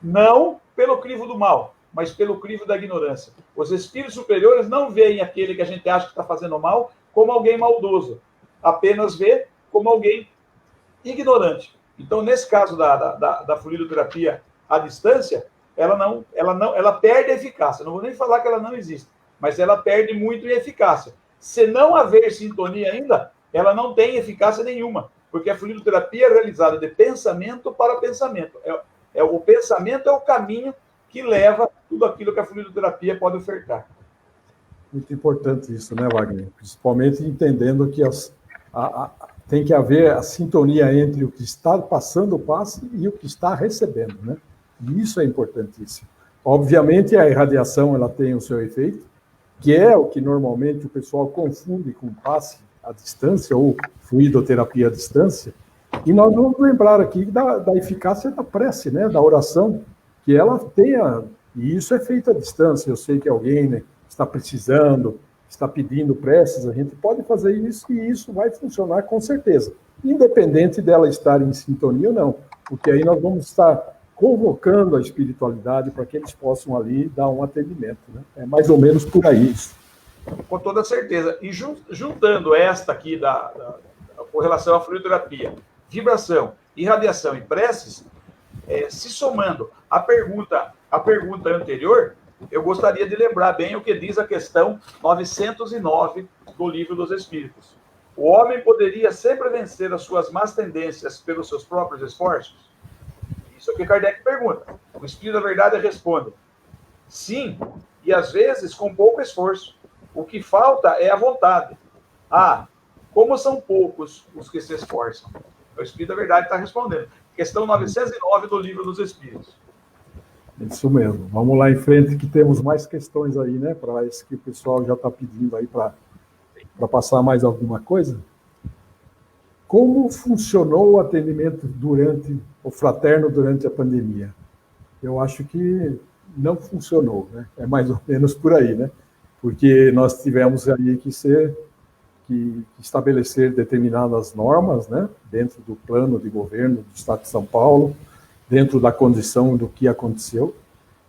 não pelo crivo do mal, mas pelo crivo da ignorância. Os espíritos superiores não veem aquele que a gente acha que está fazendo mal como alguém maldoso, apenas vê como alguém ignorante. Então, nesse caso da fluidoterapia à distância, ela perde eficácia. Não vou nem falar que ela não existe, mas ela perde muito em eficácia. Se não haver sintonia ainda, ela não tem eficácia nenhuma, porque a fluidoterapia é realizada de pensamento para pensamento. O pensamento é o caminho que leva tudo aquilo que a fluidoterapia pode ofertar. Muito importante isso, né, Wagner? Principalmente entendendo que tem que haver a sintonia entre o que está passando o passe e o que está recebendo, né? E isso é importantíssimo. Obviamente, a irradiação ela tem o seu efeito, que é o que normalmente o pessoal confunde com passe à distância ou fluidoterapia à distância. E nós vamos lembrar aqui da eficácia da prece, né, da oração, que ela tenha, e isso é feito à distância. Eu sei que alguém, né, está precisando, está pedindo preces, a gente pode fazer isso e isso vai funcionar com certeza, independente dela estar em sintonia ou não, porque aí nós vamos estar convocando a espiritualidade para que eles possam ali dar um atendimento, né? É mais ou menos por aí isso. Com toda certeza. E juntando esta aqui, com relação à fluidoterapia, vibração, irradiação e preces, se somando à pergunta anterior, eu gostaria de lembrar bem o que diz a questão 909 do Livro dos Espíritos. O homem poderia sempre vencer as suas más tendências pelos seus próprios esforços? Isso é o que Kardec pergunta. O Espírito da Verdade responde: sim, e às vezes com pouco esforço. O que falta é a vontade. Ah, como são poucos os que se esforçam. O Espírito da Verdade está respondendo. Questão 909 do Livro dos Espíritos. Isso mesmo. Vamos lá em frente, que temos mais questões aí, né? Para isso que o pessoal já está pedindo aí para passar mais alguma coisa. Como funcionou o atendimento fraterno durante a pandemia? Eu acho que não funcionou, né? É mais ou menos por aí, né? Porque nós tivemos aí que estabelecer determinadas normas, né? Dentro do plano de governo do Estado de São Paulo, dentro da condição do que aconteceu,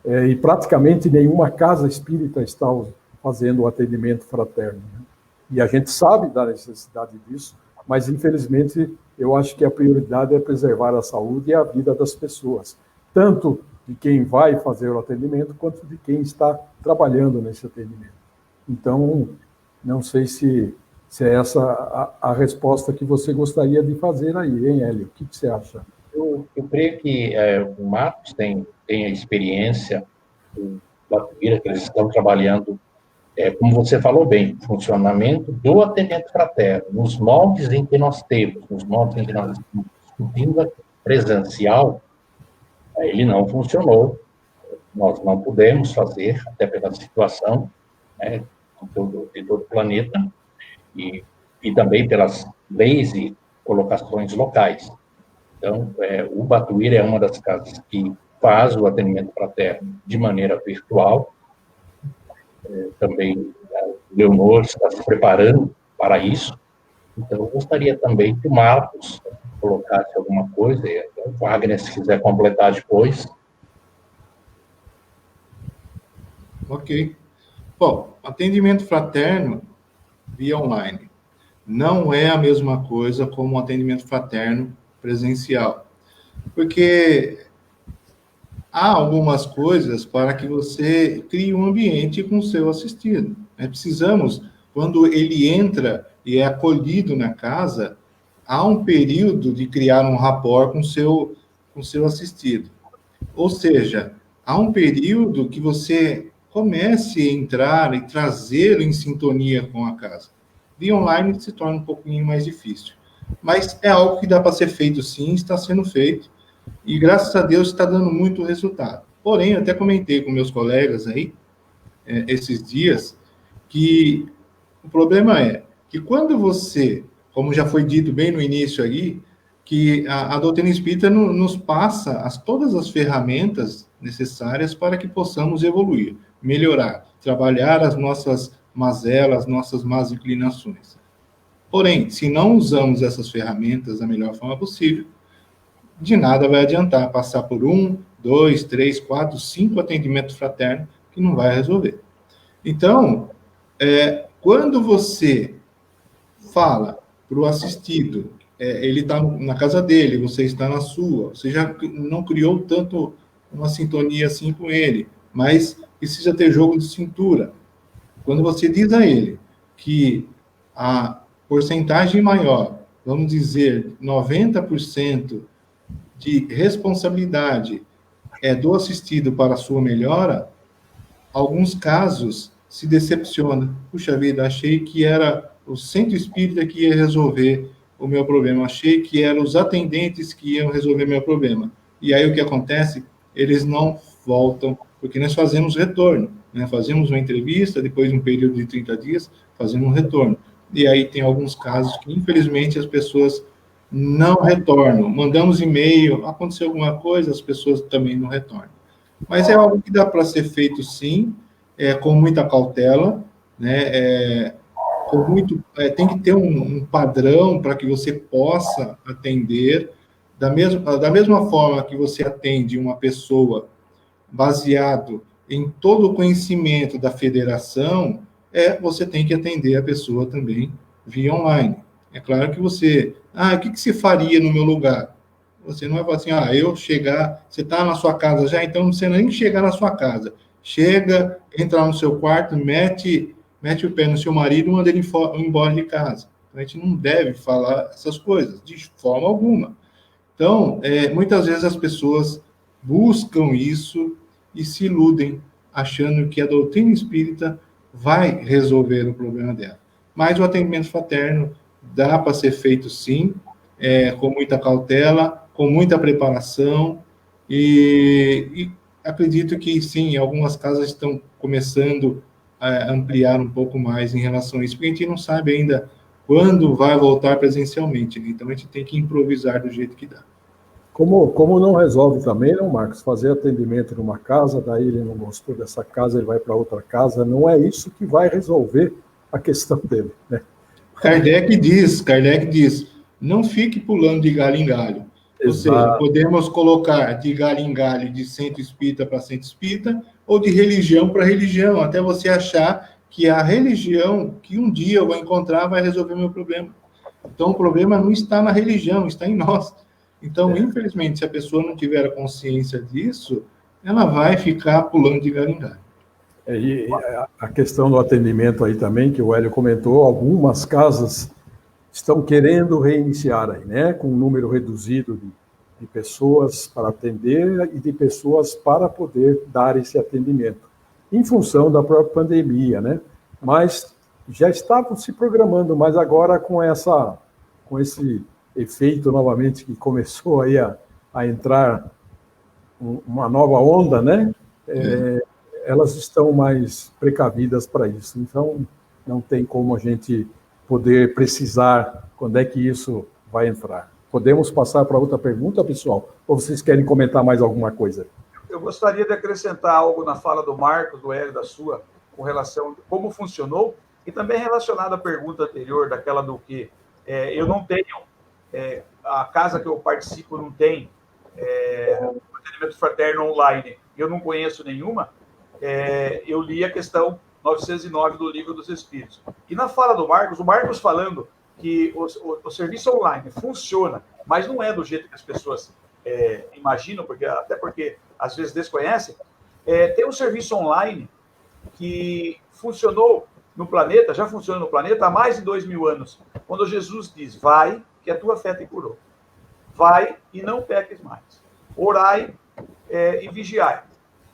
e praticamente nenhuma casa espírita está fazendo o atendimento fraterno, né? E a gente sabe da necessidade disso, mas, infelizmente, eu acho que a prioridade é preservar a saúde e a vida das pessoas, tanto de quem vai fazer o atendimento, quanto de quem está trabalhando nesse atendimento. Então, não sei se é essa a resposta que você gostaria de fazer aí, hein, Hélio? O que você acha? Eu creio que o Marcos tem a experiência da primeira que eles estão trabalhando, como você falou bem, funcionamento do atendimento fraterno, nos moldes em que nós temos, nos moldes em que nós estamos discutindo presencial, ele não funcionou. Nós não pudemos fazer, até pela situação, né, de todo o planeta, e também pelas leis e colocações locais. Então, o Batuíra é uma das casas que faz o atendimento fraterno de maneira virtual. Também o Leonor está se preparando para isso. Então, eu gostaria também que o Marcos colocasse alguma coisa, e o Wagner, se quiser completar depois. Ok. Bom, atendimento fraterno via online não é a mesma coisa como um atendimento fraterno presencial, porque há algumas coisas para que você crie um ambiente com o seu assistido. Precisamos, quando ele entra e é acolhido na casa, há um período de criar um rapport com o seu assistido. Ou seja, há um período que você comece a entrar e trazê-lo em sintonia com a casa. Via online se torna um pouquinho mais difícil. Mas é algo que dá para ser feito sim, está sendo feito, e graças a Deus está dando muito resultado. Porém, eu até comentei com meus colegas aí, esses dias, que o problema é que quando você, como já foi dito bem no início aí, que a doutrina espírita nos passa todas as ferramentas necessárias para que possamos evoluir, melhorar, trabalhar as nossas mazelas, nossas más inclinações. Porém, se não usamos essas ferramentas da melhor forma possível, de nada vai adiantar passar por 1, 2, 3, 4, 5 atendimentos fraternos que não vai resolver. Então, quando você fala para o assistido, ele está na casa dele, você está na sua, você já não criou tanto uma sintonia assim com ele, mas precisa ter jogo de cintura. Quando você diz a ele que a porcentagem maior, vamos dizer, 90% de responsabilidade do assistido para a sua melhora, alguns casos se decepciona. Puxa vida, achei que era o centro espírita que ia resolver o meu problema, achei que eram os atendentes que iam resolver meu problema. E aí o que acontece? Eles não voltam, porque nós fazemos retorno, né? Fazemos uma entrevista, depois de um período de 30 dias, fazemos um retorno. E aí tem alguns casos que, infelizmente, as pessoas não retornam. Mandamos e-mail, aconteceu alguma coisa, as pessoas também não retornam. Mas é algo que dá para ser feito, sim, com muita cautela, né? Tem que ter um padrão para que você possa atender da mesma forma que você atende uma pessoa baseado em todo o conhecimento da federação, você tem que atender a pessoa também via online. É claro que você... o que você faria no meu lugar? Você não vai falar assim, eu chegar... Você está na sua casa já, então você nem chegar na sua casa. Chega, entra lá no seu quarto, mete o pé no seu marido e manda ele embora de casa. Então, a gente não deve falar essas coisas, de forma alguma. Então, muitas vezes as pessoas buscam isso e se iludem, achando que a doutrina espírita vai resolver o problema dela. Mas o atendimento fraterno dá para ser feito, sim, com muita cautela, com muita preparação, e acredito que, sim, algumas casas estão começando a ampliar um pouco mais em relação a isso, porque a gente não sabe ainda quando vai voltar presencialmente, né? Então a gente tem que improvisar do jeito que dá. Como não resolve também, não, Marcos, fazer atendimento numa casa, daí ele não gostou dessa casa, ele vai para outra casa, não é isso que vai resolver a questão dele, né? Kardec diz, não fique pulando de galho em galho. Ou seja, podemos colocar de galho em galho, de centro espírita para centro espírita, ou de religião para religião, até você achar que a religião que um dia eu vou encontrar vai resolver meu problema. Então, o problema não está na religião, está em nós. Então, infelizmente, se a pessoa não tiver a consciência disso, ela vai ficar pulando de galho em galho. E a questão do atendimento aí também, que o Hélio comentou, algumas casas estão querendo reiniciar aí, né? Com um número reduzido de pessoas para atender e de pessoas para poder dar esse atendimento, em função da própria pandemia, né? Mas já estavam se programando, mas agora com esse efeito novamente que começou aí a entrar uma nova onda, né? Elas estão mais precavidas para isso. Então, não tem como a gente poder precisar quando é que isso vai entrar. Podemos passar para outra pergunta, pessoal? Ou vocês querem comentar mais alguma coisa? Eu gostaria de acrescentar algo na fala do Marcos, do Hélio, da sua, com relação a como funcionou, e também relacionado à pergunta anterior, daquela do que eu não tenho, a casa que eu participo não tem atendimento fraterno online, eu não conheço nenhuma, eu li a questão 909 do Livro dos Espíritos. E na fala do Marcos, o Marcos falando que o serviço online funciona, mas não é do jeito que as pessoas imaginam, até porque às vezes desconhecem, tem um serviço online que funcionou no planeta, já funciona no planeta há mais de 2000 anos, quando Jesus diz, vai, que a tua fé te curou. Vai e não peques mais. Orai e vigiai.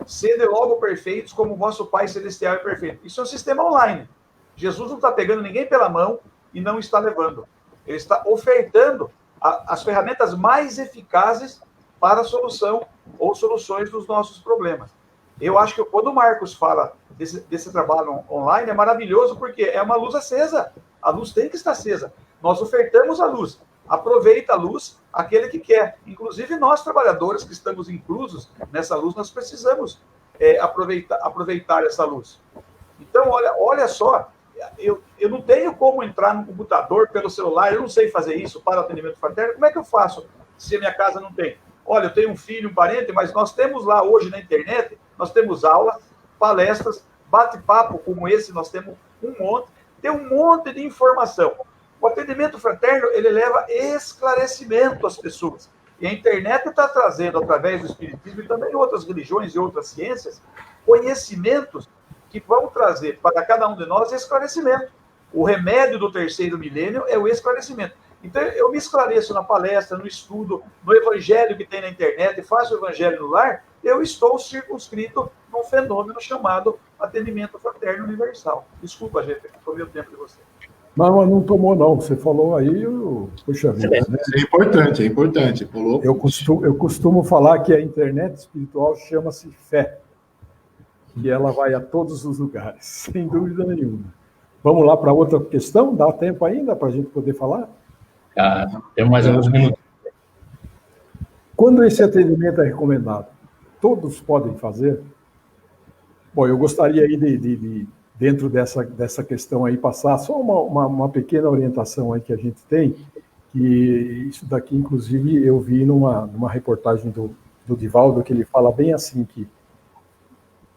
Sede logo perfeitos como o vosso Pai Celestial é perfeito. Isso é um sistema online. Jesus não está pegando ninguém pela mão e não está levando. Ele está ofertando as ferramentas mais eficazes para a solução ou soluções dos nossos problemas. Eu acho que quando o Marcos fala desse trabalho online, é maravilhoso porque é uma luz acesa. A luz tem que estar acesa. Nós ofertamos a luz. Aproveita a luz aquele que quer. Inclusive nós, trabalhadores que estamos inclusos nessa luz, nós precisamos aproveitar essa luz. Então, olha só, eu não tenho como entrar no computador pelo celular, eu não sei fazer isso para atendimento fraterno. Como é que eu faço se a minha casa não tem? Olha, eu tenho um filho, um parente, mas nós temos lá hoje na internet, nós temos aulas, palestras, bate-papo como esse, nós temos um monte, tem um monte de informação. O atendimento fraterno, ele leva esclarecimento às pessoas. E a internet está trazendo, através do espiritismo e também outras religiões e outras ciências, conhecimentos que vão trazer para cada um de nós esclarecimento. O remédio do terceiro milênio é o esclarecimento. Então, eu me esclareço na palestra, no estudo, no evangelho que tem na internet, faço o evangelho no lar, eu estou circunscrito num fenômeno chamado atendimento fraterno universal. Desculpa, gente, que tomei o tempo de você. Não tomou, não. Você falou aí, puxa vida. Né? É importante. Falou. Eu costumo falar que a internet espiritual chama-se fé. E ela vai a todos os lugares, sem dúvida nenhuma. Vamos lá para outra questão? Dá tempo ainda para a gente poder falar? Temos mais alguns minutos. Quando esse atendimento é recomendado, todos podem fazer? Bom, eu gostaria aí de dentro dessa questão aí, passar só uma pequena orientação aí que a gente tem, que isso daqui, inclusive, eu vi numa reportagem do Divaldo, que ele fala bem assim, que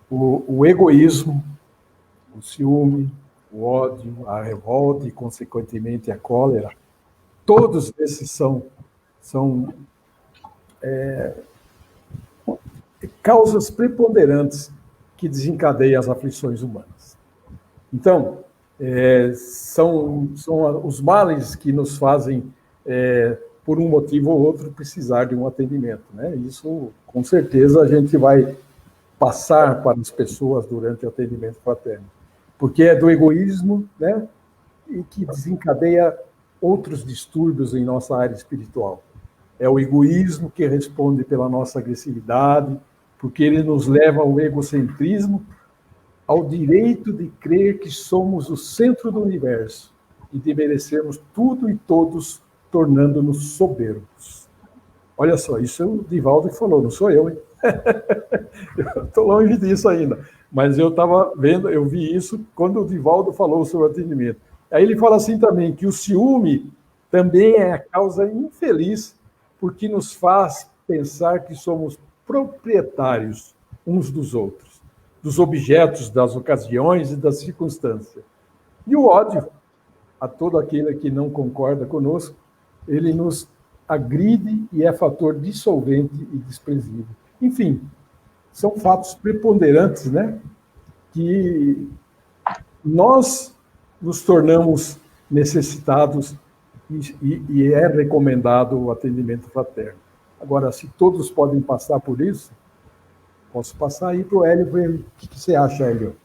o egoísmo, o ciúme, o ódio, a revolta e, consequentemente, a cólera, todos esses são causas preponderantes que desencadeiam as aflições humanas. Então, são os males que nos fazem, por um motivo ou outro, precisar de um atendimento, né? Isso, com certeza, a gente vai passar para as pessoas durante o atendimento fraterno, porque é do egoísmo, né? E que desencadeia outros distúrbios em nossa área espiritual. É o egoísmo que responde pela nossa agressividade, porque ele nos leva ao egocentrismo, ao direito de crer que somos o centro do universo e de merecermos tudo e todos, tornando-nos soberbos. Olha só, isso é o Divaldo que falou, não sou eu, hein? Eu estou longe disso ainda, mas eu estava vendo, eu vi isso quando o Divaldo falou sobre o atendimento. Aí ele fala assim também, que o ciúme também é a causa infeliz, porque nos faz pensar que somos proprietários uns dos outros, dos objetos, das ocasiões e das circunstâncias. E o ódio a todo aquele que não concorda conosco, ele nos agride e é fator dissolvente e desprezível. Enfim, são fatos preponderantes, né? Que nós nos tornamos necessitados e é recomendado o atendimento fraterno. Agora, se todos podem passar por isso, posso passar aí para o Hélio. O que você acha, Hélio?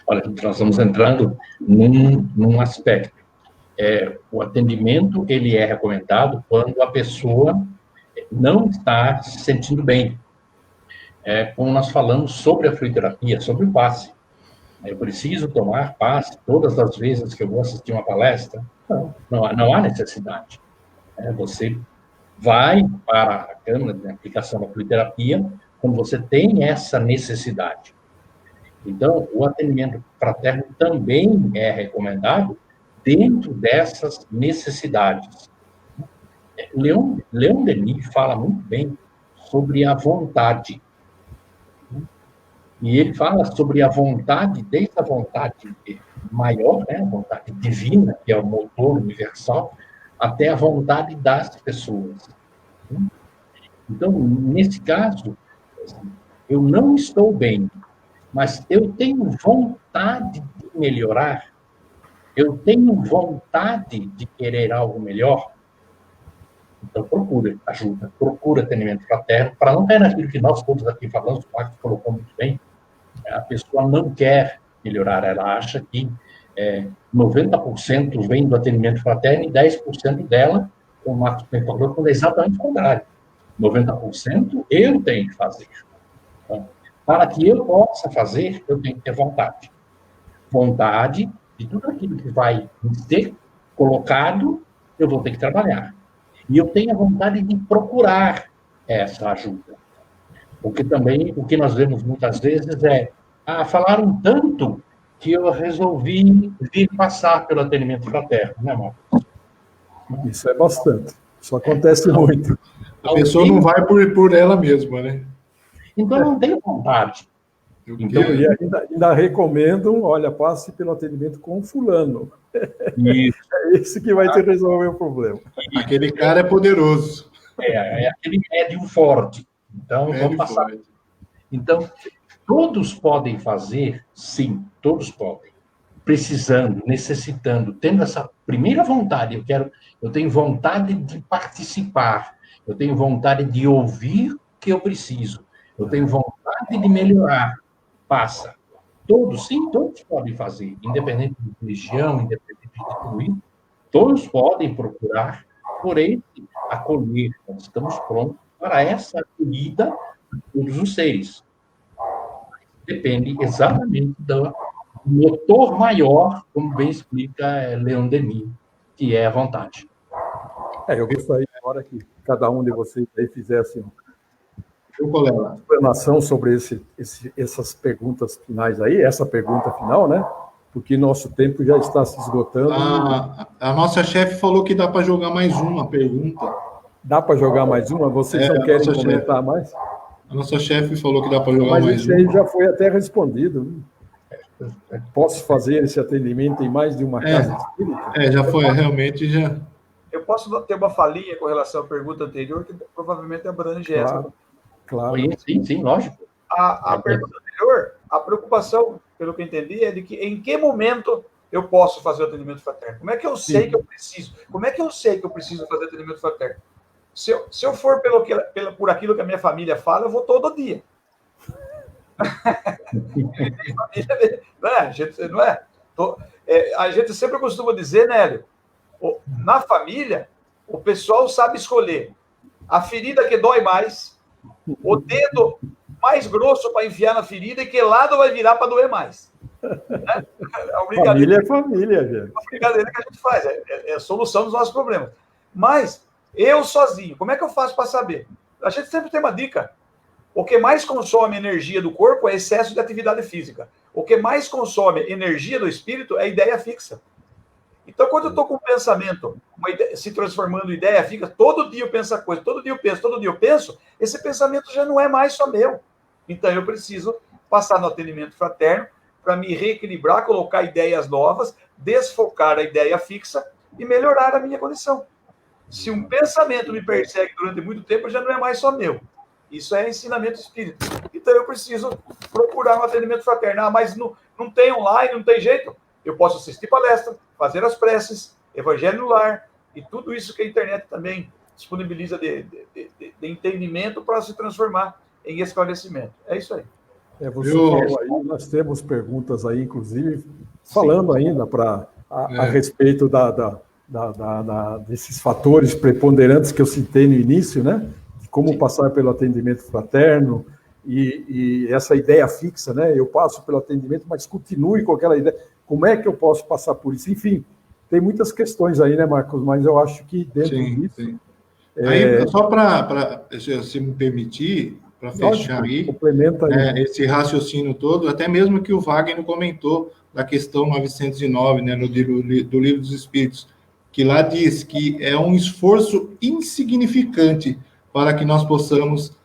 Olha, nós estamos entrando num aspecto. O atendimento, ele é recomendado quando a pessoa não está se sentindo bem. Como nós falamos sobre a fluidoterapia, sobre o passe. Eu preciso tomar passe todas as vezes que eu vou assistir uma palestra? Não há necessidade. Você vai para a câmara de aplicação da fluidoterapia quando você tem essa necessidade. Então, o atendimento fraterno também é recomendado dentro dessas necessidades. Leon Denis fala muito bem sobre a vontade. E ele fala sobre a vontade, desde a vontade maior, né, a vontade divina, que é o motor universal, até a vontade das pessoas. Então, nesse caso, eu não estou bem, mas eu tenho vontade de melhorar, eu tenho vontade de querer algo melhor. Então, procura ajuda, procura atendimento fraterno, para não cair naquilo que nós todos aqui falamos, o Marcos colocou muito bem. A pessoa não quer melhorar, ela acha que 90% vem do atendimento fraterno e 10% dela, como o Marcos bem falou, é exatamente o contrário. 90% eu tenho que fazer. Então, para que eu possa fazer, eu tenho que ter vontade. Vontade de tudo aquilo que vai ser colocado, eu vou ter que trabalhar. E eu tenho a vontade de procurar essa ajuda. Porque também, o que nós vemos muitas vezes falaram tanto que eu resolvi vir passar pelo atendimento fraterno, né, Marcos? Isso é bastante. Isso acontece muito. A pessoa não vai por ela mesma, né? Então, não tem vontade. Então, e ainda recomendam, olha, passe pelo atendimento com fulano. Isso. É esse que vai te resolver o problema. Aquele cara é poderoso. Aquele médium forte. Então, vamos passar. Então, todos podem fazer, sim, todos podem. Precisando, necessitando, tendo essa primeira vontade, eu tenho vontade de participar, eu tenho vontade de ouvir o que eu preciso, eu tenho vontade de melhorar. Passa. Todos, sim, todos podem fazer, independente de religião, independente de tudo isso, todos podem procurar por ele acolher. Nós estamos prontos para essa acolhida de todos os seres. Depende exatamente do motor maior, como bem explica Leon Denis, que é a vontade. Eu gostaria agora que cada um de vocês aí fizesse uma explanação sobre essas perguntas finais aí, essa pergunta final, né? Porque nosso tempo já está se esgotando. A nossa chefe falou que dá para jogar mais uma pergunta. Dá para jogar mais uma? Vocês não querem comentar mais? A nossa chefe falou que dá para jogar mais uma. Mas isso aí já foi até respondido. Posso fazer esse atendimento em mais de uma casa espírita? Já foi, realmente já. Eu posso ter uma falinha com relação à pergunta anterior, que provavelmente abrange essa. Claro. Sim, lógico. A pergunta anterior, a preocupação, pelo que eu entendi, é de que em que momento eu posso fazer o atendimento fraterno? Como é que eu sei que eu preciso? Como é que eu sei que eu preciso fazer atendimento fraterno? Se eu for por aquilo que a minha família fala, eu vou todo dia. Não é? A gente sempre costuma dizer, Nélio, na família, o pessoal sabe escolher a ferida que dói mais, o dedo mais grosso para enfiar na ferida e que lado vai virar para doer mais. Né? Família é família, gente. É uma brincadeira que a gente faz, é a solução dos nossos problemas. Mas eu sozinho, como é que eu faço para saber? A gente sempre tem uma dica. O que mais consome energia do corpo é excesso de atividade física. O que mais consome energia do espírito é ideia fixa. Então, quando eu estou com um pensamento se transformando em ideia fixa, todo dia eu penso a coisa, todo dia eu penso, esse pensamento já não é mais só meu. Então, eu preciso passar no atendimento fraterno para me reequilibrar, colocar ideias novas, desfocar a ideia fixa e melhorar a minha condição. Se um pensamento me persegue durante muito tempo, já não é mais só meu. Isso é ensinamento espírita. Então, eu preciso procurar um atendimento fraterno. Mas não tem online, não tem jeito. Eu posso assistir palestra, fazer as preces, evangelho no lar, e tudo isso que a internet também disponibiliza de entendimento para se transformar em esclarecimento. É isso aí. Você falou aí, nós temos perguntas aí, inclusive, falando ainda a respeito desses fatores preponderantes que eu citei no início, né? De como passar pelo atendimento fraterno e essa ideia fixa, né? Eu passo pelo atendimento, mas continue com aquela ideia. Como é que eu posso passar por isso? Enfim, tem muitas questões aí, né, Marcos? Mas eu acho que dentro disso... Sim. Aí, só para, se me permitir, para fechar aí, complementa aí. Esse raciocínio todo, até mesmo que o Wagner comentou da questão 909, né, do Livro dos Espíritos, que lá diz que é um esforço insignificante para que nós possamos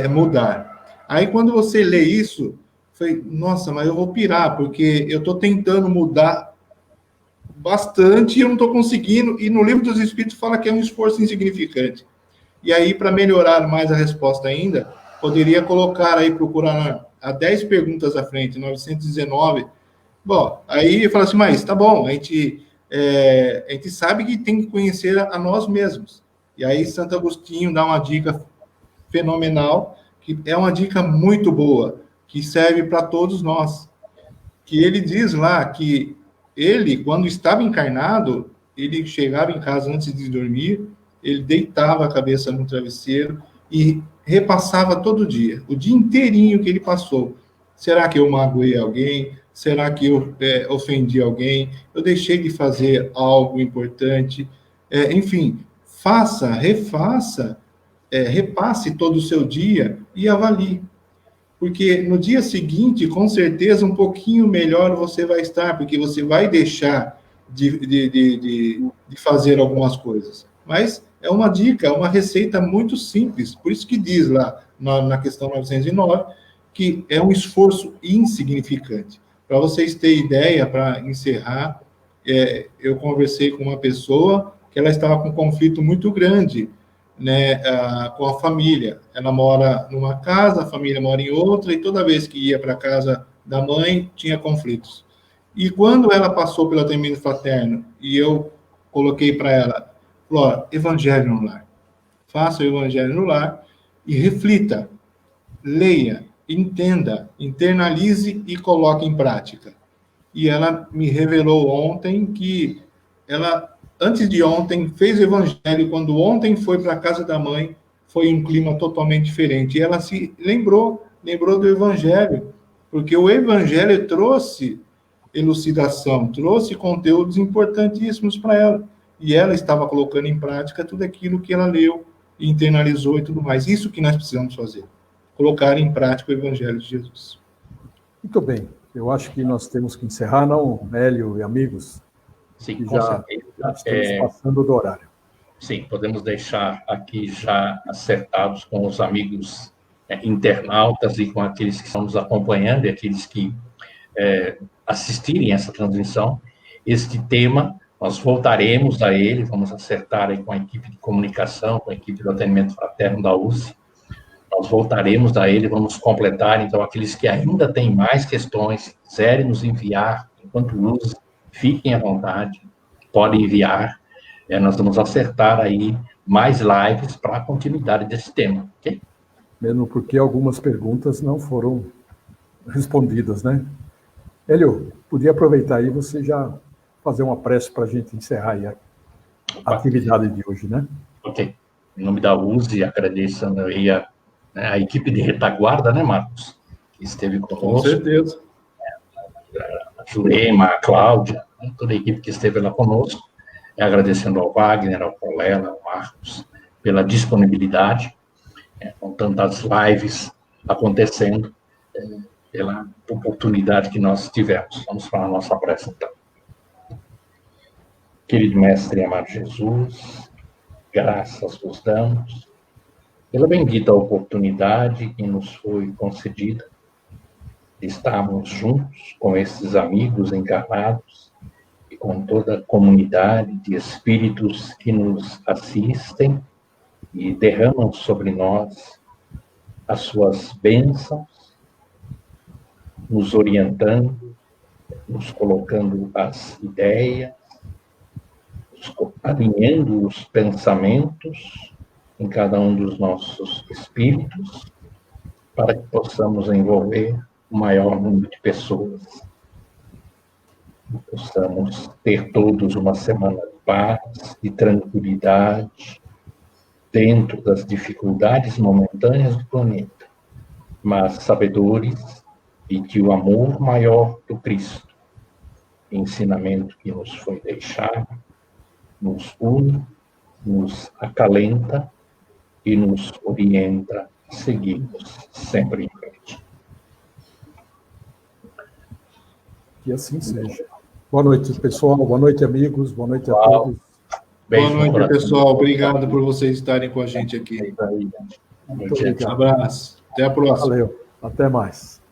mudar. Aí, quando você lê isso, falei, nossa, mas eu vou pirar, porque eu estou tentando mudar bastante e eu não estou conseguindo, e no Livro dos Espíritos fala que é um esforço insignificante. E aí, para melhorar mais a resposta ainda, poderia colocar aí, procurar a 10 perguntas à frente, 919. Bom, aí fala assim, mas tá bom, a gente sabe que tem que conhecer a nós mesmos. E aí Santo Agostinho dá uma dica fenomenal, que é uma dica muito boa, que serve para todos nós. Que ele diz lá que ele, quando estava encarnado, ele chegava em casa antes de dormir, ele deitava a cabeça no travesseiro e repassava todo dia, o dia inteirinho que ele passou. Será que eu magoei alguém? Será que eu ofendi alguém? Eu deixei de fazer algo importante? Enfim, repasse todo o seu dia e avalie. Porque no dia seguinte, com certeza, um pouquinho melhor você vai estar, porque você vai deixar de fazer algumas coisas. Mas é uma dica, é uma receita muito simples. Por isso que diz lá na questão 909 que é um esforço insignificante. Para vocês terem ideia, para encerrar, eu conversei com uma pessoa que ela estava com um conflito muito grande, né, com a família. Ela mora numa casa, a família mora em outra, e toda vez que ia para a casa da mãe, tinha conflitos. E quando ela passou pelo atendimento fraterno, e eu coloquei para ela, Flora, evangelho no lar. Faça o evangelho no lar e reflita, leia, entenda, internalize e coloque em prática. E ela me revelou ontem que ela, antes de ontem, fez o evangelho. Quando ontem foi para a casa da mãe, foi um clima totalmente diferente. E ela se lembrou do evangelho, porque o evangelho trouxe elucidação, trouxe conteúdos importantíssimos para ela. E ela estava colocando em prática tudo aquilo que ela leu, internalizou e tudo mais. Isso que nós precisamos fazer. Colocar em prática o Evangelho de Jesus. Muito bem. Eu acho que nós temos que encerrar, não, Hélio e amigos? Sim, com certeza. Já estamos passando do horário. Sim, podemos deixar aqui já acertados com os amigos internautas e com aqueles que estão nos acompanhando e aqueles que assistirem essa transmissão. Este tema, nós voltaremos a ele, vamos acertar aí com a equipe de comunicação, com a equipe do atendimento fraterno da USE. Nós voltaremos a ele, vamos completar. Então, aqueles que ainda têm mais questões, quiserem nos enviar, enquanto USE, fiquem à vontade, podem enviar. Nós vamos acertar aí mais lives para a continuidade desse tema, ok? Mesmo porque algumas perguntas não foram respondidas, né? Hélio, podia aproveitar aí você já fazer uma prece para a gente encerrar aí a atividade de hoje, né? Ok. Em nome da USE, agradeço aí a equipe de retaguarda, né, Marcos? Que esteve conosco. Com certeza. A Jurema, a Cláudia, né, toda a equipe que esteve lá conosco. Agradecendo ao Wagner, ao Colela, ao Marcos, pela disponibilidade, com tantas lives acontecendo, pela oportunidade que nós tivemos. Vamos para a nossa prece, então. Querido Mestre e amado Jesus, graças vos damos pela bendita oportunidade que nos foi concedida de estarmos juntos com esses amigos encarnados e com toda a comunidade de espíritos que nos assistem e derramam sobre nós as suas bênçãos, nos orientando, nos colocando as ideias, alinhando os pensamentos em cada um dos nossos espíritos, para que possamos envolver o maior número de pessoas. Possamos ter todos uma semana de paz, de tranquilidade, dentro das dificuldades momentâneas do planeta, mas sabedores de que o amor maior do Cristo, ensinamento que nos foi deixado, nos une, nos acalenta e nos orienta a seguirmos sempre em frente. Que assim seja. Boa noite, pessoal. Boa noite, amigos. Boa noite a todos. Boa noite, pessoal. Obrigado por vocês estarem com a gente aqui. Muito obrigado. Abraço. Até a próxima. Valeu. Até mais.